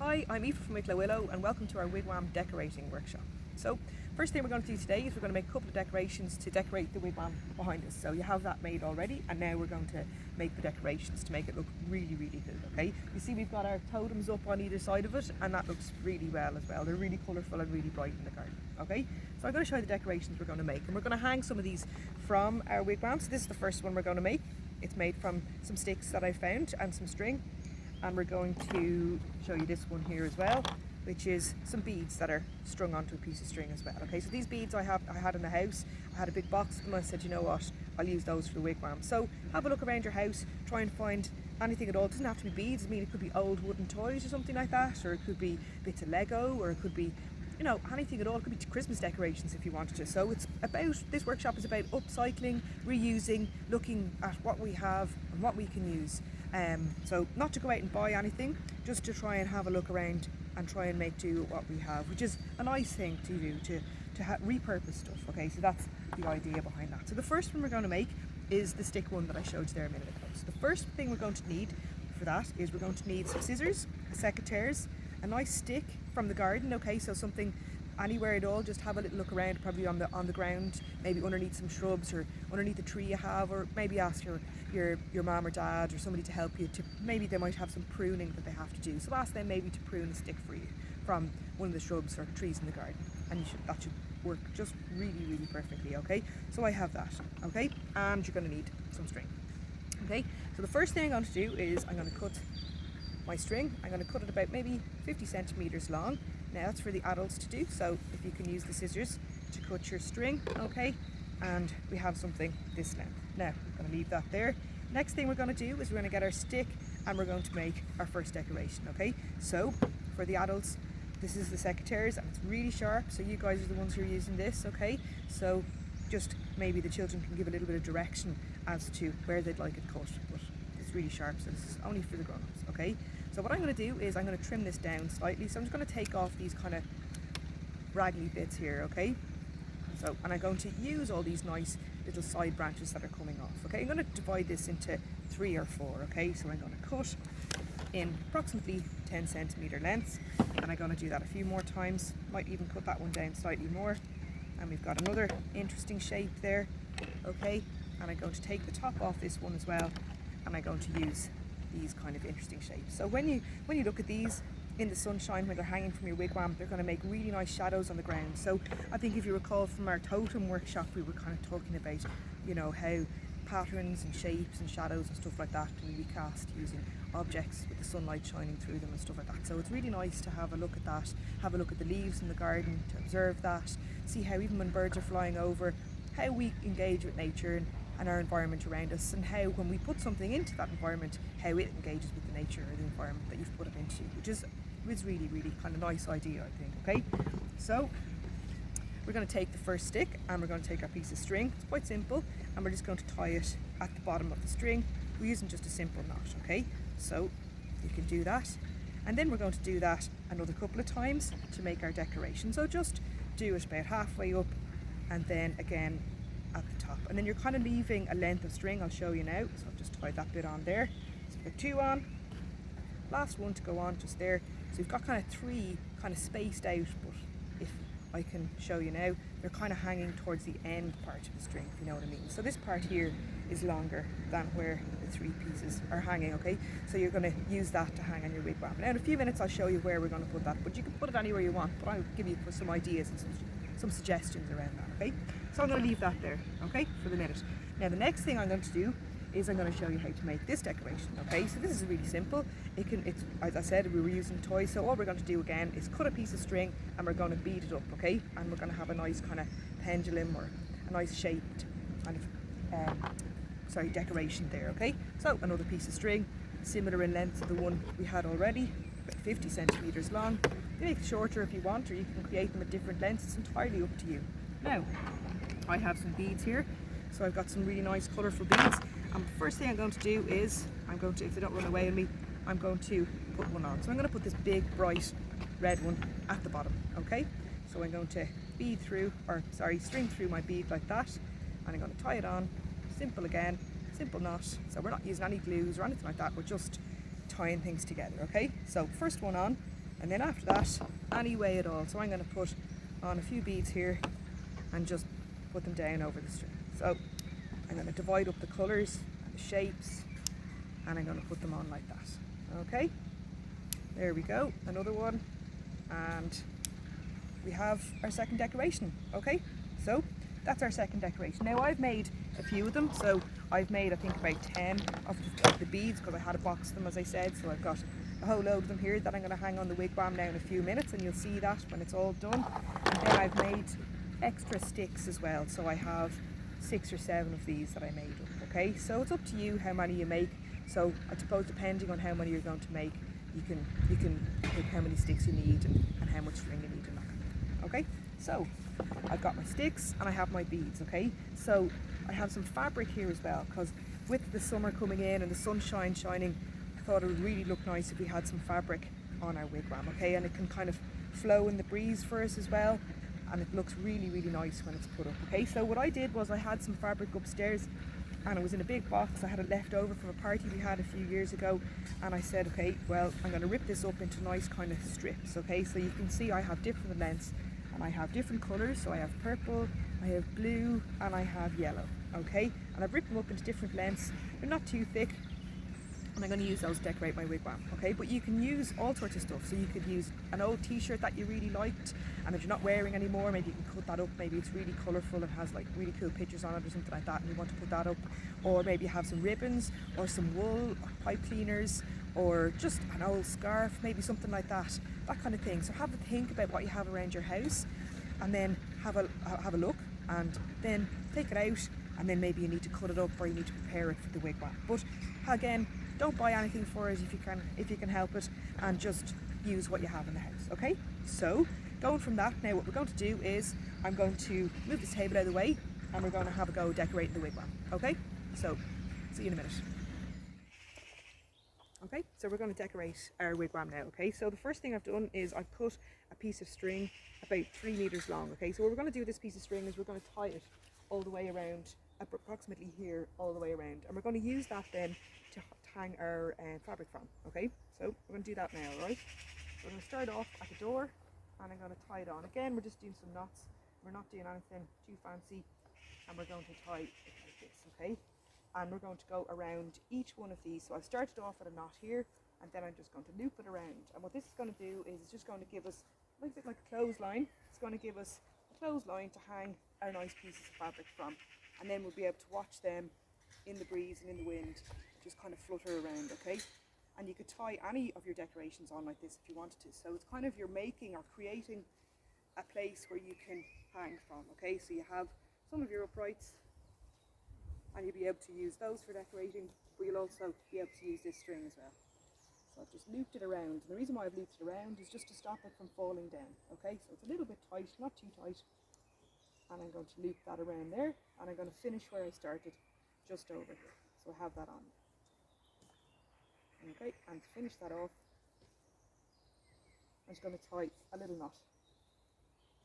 Hi, I'm Aoife from Wicklow Willow and welcome to our wigwam decorating workshop. So first thing we're going to do today is we're going to make a couple of decorations to decorate the wigwam behind us. So you have that made already, and now we're going to make the decorations to make it look really good, okay? You see we've got our totems up on either side of it, and that looks really well as well. They're really colourful and really bright in the garden, okay? So I'm going to show you the decorations we're going to make, and we're going to hang some of these from our wigwam. So this is the first one we're going to make. It's made from some sticks that I found and some string. And we're going to show you this one here as well, which is some beads that are strung onto a piece of string as well. Okay, so these beads I had in the house. I had a big box of them. I said, you know what, I'll use those for the wigwam. So have a look around your house, try and find anything at all. It doesn't have to be beads. I mean, it could be old wooden toys or something like that, or it could be bits of Lego, or it could be, you know, anything at all. It could be Christmas decorations if you wanted to. So it's about, this workshop is about upcycling, reusing, looking at what we have and what we can use. So not to go out and buy anything, just to try and have a look around and try and make do with what we have, which is a nice thing to do, to repurpose stuff. Okay, so that's the idea behind that. So the first one we're going to make is the stick one that I showed you there a minute ago. So the first thing we're going to need for that is we're going to need some scissors, a set of tears, a nice stick from the garden. Okay, so something anywhere at all, just have a little look around, probably on the ground, maybe underneath some shrubs or underneath a tree you have, or maybe ask your mom or dad or somebody to help you. To maybe they might have some pruning that they have to do, so ask them maybe to prune a stick for you from one of the shrubs or trees in the garden, and that should work just really perfectly. Okay, so I have that. Okay, and you're going to need some string. Okay, so the first thing I'm going to do is I'm going to cut my string. I'm going to cut it about maybe 50 centimeters long. Now that's for the adults to do, so if you can use the scissors to cut your string. Okay, and we have something this length. Now I'm going to leave that there. Next thing we're going to do is we're going to get our stick and we're going to make our first decoration. Okay, so for the adults, this is the secateurs and it's really sharp, so you guys are the ones who are using this. Okay, so just maybe the children can give a little bit of direction as to where they'd like it cut, but it's really sharp, so this is only for the grown-ups. Okay, so what I'm going to do is I'm going to trim this down slightly. So I'm just going to take off these kind of raggly bits here. Okay, so, and I'm going to use all these nice little side branches that are coming off. Okay, I'm going to divide this into 3 or 4. Okay, so I'm going to cut in approximately 10 centimeter lengths, and I'm going to do that a few more times. Might even cut that one down slightly more, and we've got another interesting shape there. Okay, and I'm going to take the top off this one as well, and I'm going to use these kind of interesting shapes. So when you look at these in the sunshine when they're hanging from your wigwam, they're going to make really nice shadows on the ground. So I think if you recall from our totem workshop, we were kind of talking about, you know, how patterns and shapes and shadows and stuff like that can be cast using objects with the sunlight shining through them and stuff like that. So it's really nice to have a look at that, have a look at the leaves in the garden, to observe that, see how even when birds are flying over, how we engage with nature and our environment around us, and how when we put something into that environment, how it engages with the nature or the environment that you've put it into, which is really kind of nice idea, I think. Okay, so we're going to take the first stick and we're going to take our piece of string. It's quite simple, and we're just going to tie it at the bottom of the string. We're using just a simple knot. Okay, so you can do that, and then we're going to do that another couple of times to make our decoration. So just do it about halfway up and then again at the top, and then you're kind of leaving a length of string. I'll show you now. So I've just tied that bit on there. So we've got 2 on, last one to go on just there. So we've got kind of 3 kind of spaced out, but if I can show you now, they're kind of hanging towards the end part of the string, if you know what I mean. So this part here is longer than where the 3 pieces are hanging. Okay, so you're going to use that to hang on your wigwam. Now in a few minutes I'll show you where we're going to put that, but you can put it anywhere you want, but I'll give you some ideas and some suggestions around that. Okay, so I'm going to leave that there, okay, for the minute. Now the next thing I'm going to do is I'm going to show you how to make this decoration. Okay, so this is really simple. It's as I said, we were using toys, so all we're going to do again is cut a piece of string and we're going to bead it up. Okay, and we're going to have a nice kind of pendulum or a nice shaped kind of decoration there. Okay, so another piece of string, similar in length to the one we had already, about 50 centimeters long. You make it shorter if you want, or you can create them at different lengths. It's entirely up to you. Now I have some beads here, so I've got some really nice colourful beads, and the first thing I'm going to do is I'm going to, if they don't run away on me, I'm going to put one on. So I'm going to put this big bright red one at the bottom. Okay, so I'm going to string through my bead like that, and I'm going to tie it on. Simple again, simple knot. So we're not using any glues or anything like that, we're just tying things together. Okay, so first one on, And then after that, any way at all. So I'm going to put on a few beads here and just put them down over the string. So I'm going to divide up the colours and the shapes, and I'm going to put them on like that. Okay, there we go, another one, and we have our second decoration. Okay, so that's our second decoration. Now I've made a few of them, so I've made I think about 10 of the beads because I had a box of them, as I said, so I've got a whole load of them here that I'm going to hang on the wigwam now in a few minutes, and you'll see that when it's all done. And then I've made extra sticks as well, so I have 6 or 7 of these that I made up. Okay, so it's up to you how many you make. So I suppose depending on how many you're going to make, you can pick how many sticks you need and how much string you need and that kind of thing. Okay, so I've got my sticks and I have my beads. Okay, so I have some fabric here as well, because with the summer coming in and the sunshine shining, I thought it would really look nice if we had some fabric on our wigwam. Okay, and it can kind of flow in the breeze for us as well, and it looks really, really nice when it's put up. Okay, so what I did was I had some fabric upstairs and it was in a big box. I had it left over from a party we had a few years ago, and I said, okay, well, I'm going to rip this up into nice kind of strips. Okay, so you can see I have different lengths and I have different colours. So I have purple, I have blue, and I have yellow. Okay, and I've ripped them up into different lengths. They're not too thick, and I'm going to use those to decorate my wigwam. Okay, but you can use all sorts of stuff. So you could use an old t-shirt that you really liked, and if you're not wearing anymore, maybe you can cut that up. Maybe it's really colourful and has like really cool pictures on it or something like that, and you want to put that up. Or maybe you have some ribbons or some wool or pipe cleaners or just an old scarf, maybe something like that kind of thing. So have a think about what you have around your house, and then have a look, and then take it out, and then maybe you need to cut it up or you need to prepare it for the wigwam. But again, don't buy anything for it if you can help it, and just use what you have in the house. Okay, so going from that, now what we're going to do is I'm going to move this table out of the way and we're going to have a go decorating the wigwam. Okay, so see you in a minute. Okay, so we're going to decorate our wigwam now. Okay, so the first thing I've done is I've cut a piece of string about 3 meters long. Okay, so what we're going to do with this piece of string is we're going to tie it all the way around, approximately here, all the way around, and we're going to use that then to hang our fabric from. Okay, so we're going to do that now. All right, so we're going to start off at the door and I'm going to tie it on. Again, we're just doing some knots, we're not doing anything too fancy, and we're going to tie it like this. Okay, and we're going to go around each one of these. So I've started off with a knot here, and then I'm just going to loop it around, and what this is going to do is it's just going to give us a little bit like a clothesline. It's going to give us a clothesline to hang our nice pieces of fabric from, and then we'll be able to watch them in the breeze and in the wind just kind of flutter around. Okay, and you could tie any of your decorations on like this if you wanted to. So it's kind of you're making or creating a place where you can hang from. Okay, so you have some of your uprights and you'll be able to use those for decorating, but you'll also be able to use this string as well. So I've just looped it around, and the reason why I've looped it around is just to stop it from falling down. Okay, so it's a little bit tight, not too tight, and I'm going to loop that around there, and I'm going to finish where I started, just over here. So I have that on. Okay, and to finish that off, I'm just going to tie a little knot,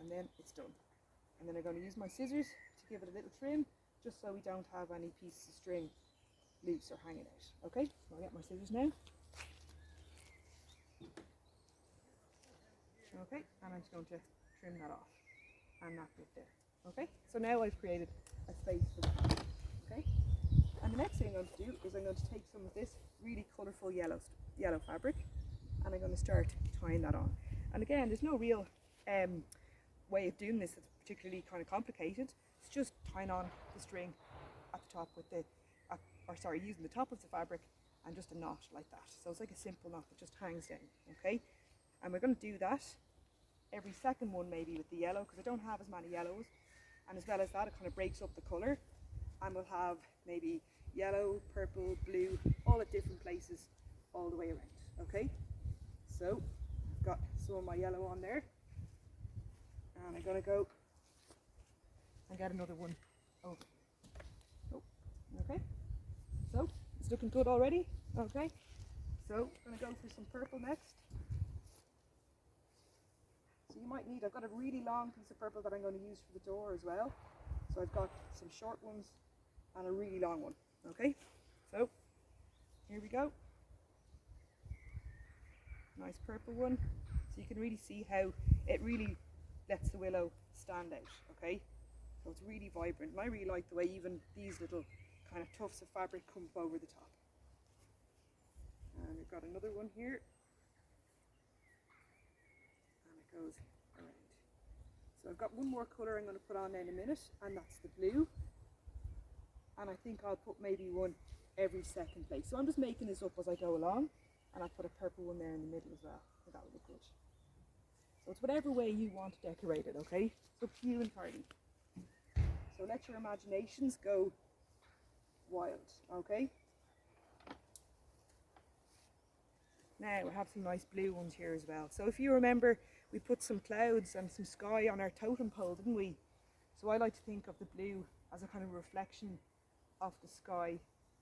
and then it's done. And then I'm going to use my scissors to give it a little trim, just so we don't have any pieces of string loose or hanging out. Okay, so I'll get my scissors now. Okay, and I'm just going to trim that off, and that bit there. Okay, so now I've created a space for that. Okay, and the next thing I'm going to do is I'm going to take some of this really colourful yellow fabric, and I'm going to start tying that on. And again, there's no real way of doing this that's particularly kind of complicated. It's just tying on the string at the top with using the top of the fabric and just a knot like that. So it's like a simple knot that just hangs down. Okay, and we're going to do that every second one maybe with the yellow, because I don't have as many yellows, and as well as that it kind of breaks up the colour, and we'll have maybe yellow, purple, blue, all at different places all the way around. Okay, so I've got some of my yellow on there, and I'm going to go and get another one over. Oh, okay, so it's looking good already. Okay, so I'm going to go for some purple next. So you might need, I've got a really long piece of purple that I'm going to use for the door as well. So I've got some short ones and a really long one. Okay, so here we go. Nice purple one. So you can really see how it really lets the willow stand out, okay? So it's really vibrant, and I really like the way even these little kind of tufts of fabric come up over the top. And we've got another one here, and it goes around. So I've got one more colour I'm going to put on in a minute, and that's the blue. And I think I'll put maybe one every second place. So I'm just making this up as I go along, and I'll put a purple one there in the middle as well. I think that would look good. So it's whatever way you want to decorate it, okay? It's up to you entirely. So let your imaginations go wild, okay? Now I have some nice blue ones here as well. So if you remember, we put some clouds and some sky on our totem pole, didn't we? So I like to think of the blue as a kind of reflection of the sky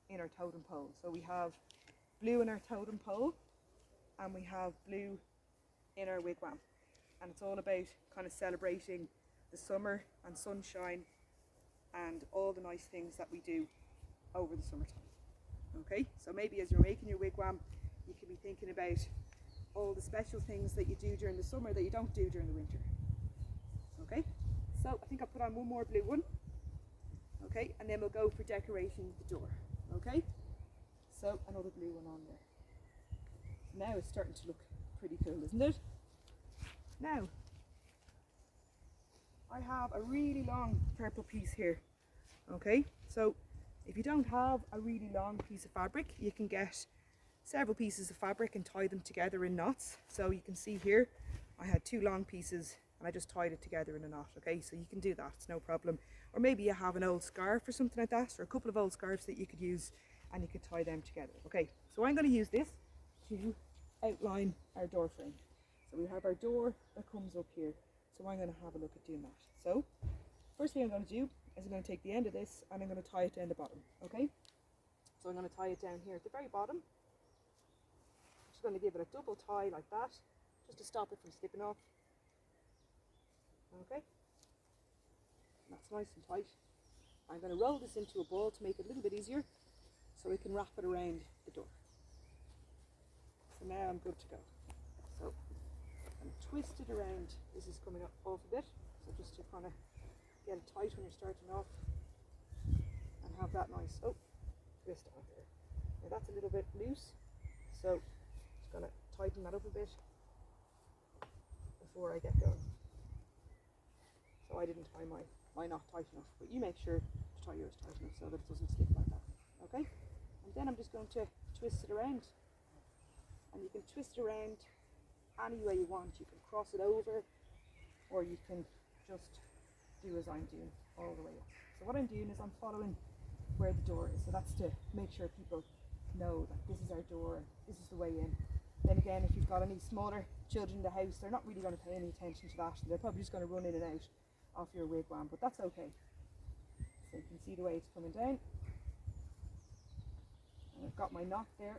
in our totem pole. So we have blue in our totem pole, and we have blue in our wigwam. And it's all about kind of celebrating the summer and sunshine and all the nice things that we do over the summertime. Okay, so maybe as you're making your wigwam, you can be thinking about all the special things that you do during the summer that you don't do during the winter. Okay, so I think I'll put on one more blue one. Okay, and then we'll go for decorating the door. Okay, so another blue one on there. Now it's starting to look pretty cool, isn't it? Now, I have a really long purple piece here. Okay, so if you don't have a really long piece of fabric, you can get several pieces of fabric and tie them together in knots. So you can see here, I had 2 long pieces and I just tied it together in a knot. Okay, so you can do that, it's no problem. Or maybe you have an old scarf or something like that, or a couple of old scarves that you could use and you could tie them together. Okay, so I'm going to use this to outline our door frame. So we have our door that comes up here. So I'm going to have a look at doing that. So first thing I'm going to do is I'm going to take the end of this and I'm going to tie it down the bottom. Okay, so I'm going to tie it down here at the very bottom. I'm just going to give it a double tie like that, just to stop it from slipping off. Okay, and that's nice and tight. I'm going to roll this into a ball to make it a little bit easier, so we can wrap it around the door. So now I'm good to go. So I'm twist it around. This is coming up off a bit, so just to kind of get it tight when you're starting off and have that nice twist on there. Now that's a little bit loose, so just going to tighten that up a bit before I get going. So I didn't tie my knot tight enough, but you make sure to tie yours tight enough so that it doesn't slip like that. Okay, and then I'm just going to twist it around, and you can twist it around any way you want. You can cross it over, or you can just do as I'm doing all the way up. So what I'm doing is I'm following where the door is, so that's to make sure people know that this is our door, this is the way in. Then again, if you've got any smaller children in the house, they're not really going to pay any attention to that, they're probably just going to run in and out of your wigwam, but that's okay. So you can see the way it's coming down, and I've got my knot there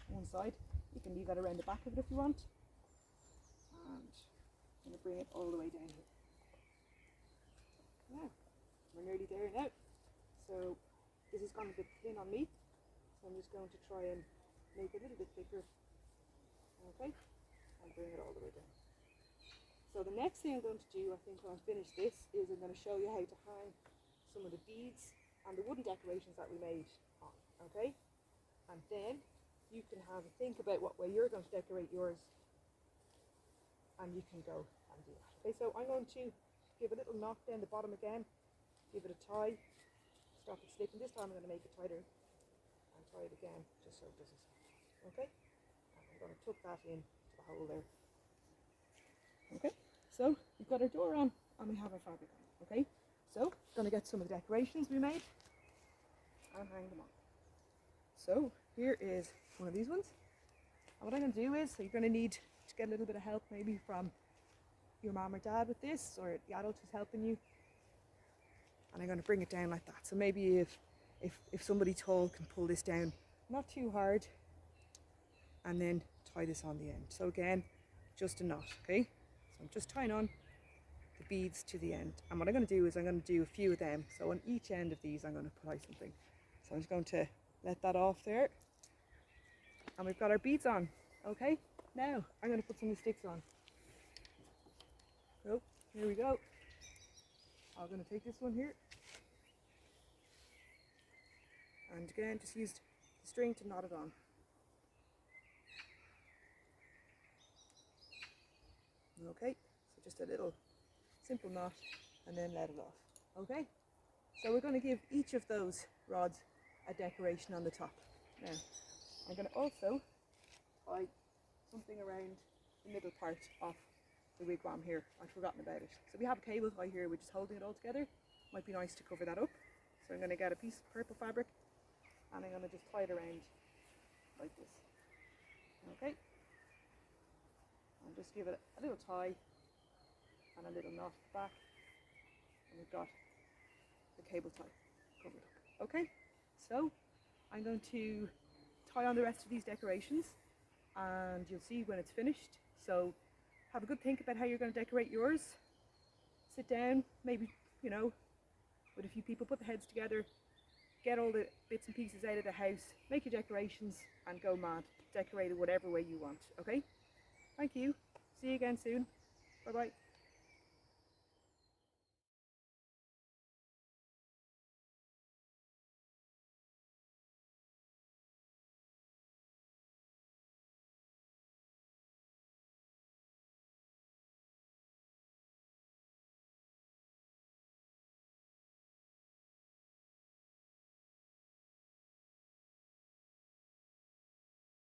one side. You can leave that around the back of it if you want, and I'm going to bring it all the way down here. Now, we're nearly there now. So this has gone a bit thin on me, so I'm just going to try and make it a little bit thicker. Okay, and bring it all the way down. So the next thing I'm going to do, I think when I finish this, is I'm going to show you how to hang some of the beads and the wooden decorations that we made on. Okay, and then you can have a think about what way you're going to decorate yours, and you can go and do that. Okay, so I'm going to give a little knot down the bottom again, give it a tie, stop it slipping. This time I'm going to make it tighter and tie it again just so it doesn't slip. Okay, and I'm going to tuck that in to the hole there. Okay, so we've got our door on and we have our fabric on. Okay, so I'm going to get some of the decorations we made and hang them on. So here is one of these ones, and what I'm going to do is, so you're going to need to get a little bit of help maybe from your mom or dad with this, or the adult who's helping you, and I'm going to bring it down like that. So maybe if somebody tall can pull this down, not too hard, and then tie this on the end. So again, just a knot. Okay, so I'm just tying on the beads to the end, and what I'm going to do is I'm going to do a few of them. So on each end of these I'm going to tie something. So I'm just going to let that off there, and we've got our beads on. Okay, Now I'm going to put some of the sticks on. So here we go. I'm going to take this one here. And again, just used the string to knot it on. Okay, so just a little simple knot and then let it off. Okay, so we're going to give each of those rods a decoration on the top. Now, I'm going to also tie something around the middle part of the wigwam here. I'd forgotten about it. So we have a cable tie here which is holding it all together. Might be nice to cover that up. So I'm going to get a piece of purple fabric and I'm going to just tie it around like this. Okay, and just give it a little tie and a little knot at the back, and we've got the cable tie covered up. Okay, so I'm going to tie on the rest of these decorations and you'll see when it's finished. So have a good think about how you're going to decorate yours. Sit down, maybe, you know, with a few people, put the heads together, get all the bits and pieces out of the house, make your decorations and go mad. Decorate it whatever way you want, okay? Thank you. See you again soon. Bye bye.